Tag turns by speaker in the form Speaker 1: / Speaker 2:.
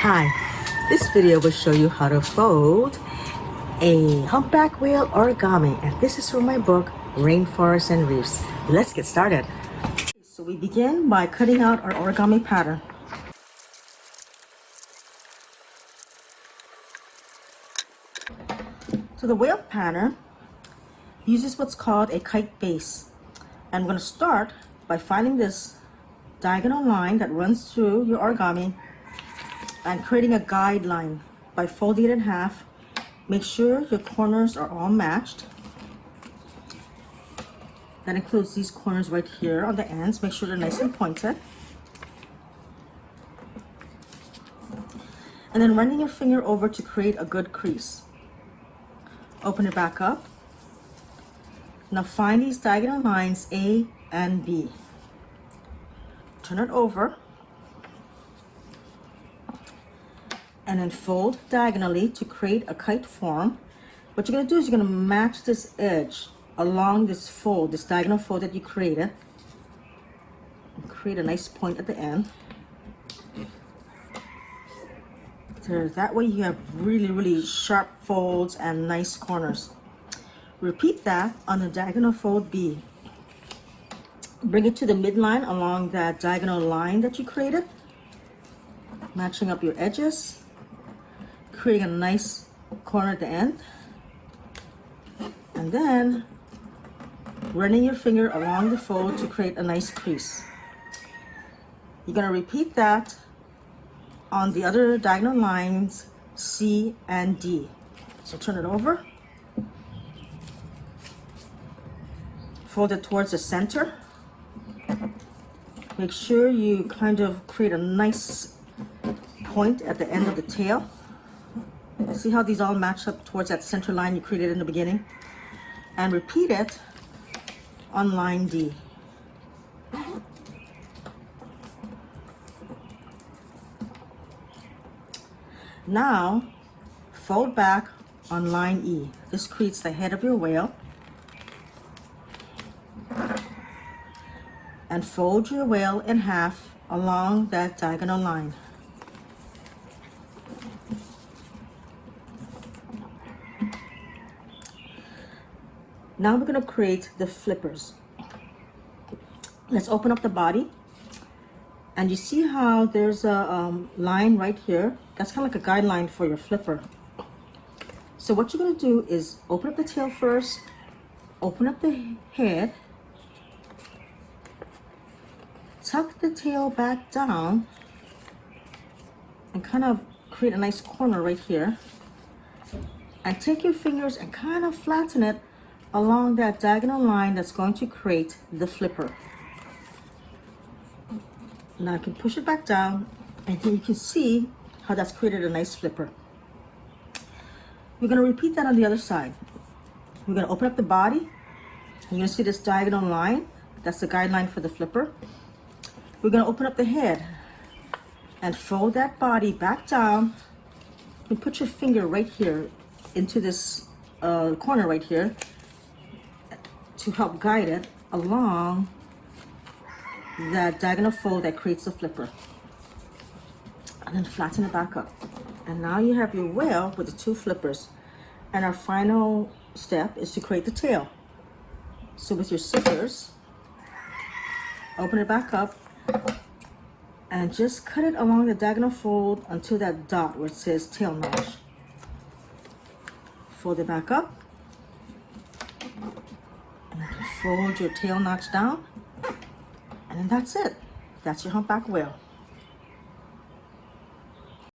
Speaker 1: Hi, this video will show you how to fold a humpback whale origami, and this is from my book, Rainforests and Reefs. Let's get started. So we begin by cutting out our origami pattern. So the whale pattern uses what's called a kite base. And I'm going to start by finding this diagonal line that runs through your origami and creating a guideline by folding it in half. Make sure your corners are all matched. That includes these corners right here on the ends. Make sure they're nice and pointed. And then running your finger over to create a good crease. Open it back up. Now find these diagonal lines A and B. Turn it over. And then fold diagonally to create a kite form. What you're going to do is you're going to match this edge along this fold, this diagonal fold that you created. And create a nice point at the end. So that way you have really sharp folds and nice corners. Repeat that on the diagonal fold B. Bring it to the midline along that diagonal line that you created. Matching up your edges. Creating a nice corner at the end. And then running your finger along the fold to create a nice crease. You're going to repeat that on the other diagonal lines C and D. So turn it over. Fold it towards the center. Make sure you kind of create a nice point at the end of the tail. See how these all match up towards that center line you created in the beginning? And repeat it on line D. Now, fold back on line E. This creates the head of your whale. And fold your whale in half along that diagonal line. Now we're going to create the flippers. Let's open up the body. And you see how there's a line right here? That's kind of like a guideline for your flipper. So what you're going to do is open up the tail first, open up the head, tuck the tail back down, and kind of create a nice corner right here. And take your fingers and kind of flatten it along that diagonal line that's going to create the flipper. Now I can push it back down, and then you can see how that's created a nice flipper. We're going to repeat that on the other side. We're going to open up the body. You're going to see this diagonal line. That's the guideline for the flipper. We're going to open up the head and fold that body back down. And put your finger right here into this corner right here to help guide it along that diagonal fold that creates the flipper. And then flatten it back up. And now you have your whale with the two flippers. And our final step is to create the tail. So with your scissors, open it back up and just cut it along the diagonal fold until that dot where it says tail notch. Fold it back up. And fold your tail notch down. And then that's it. That's your humpback whale.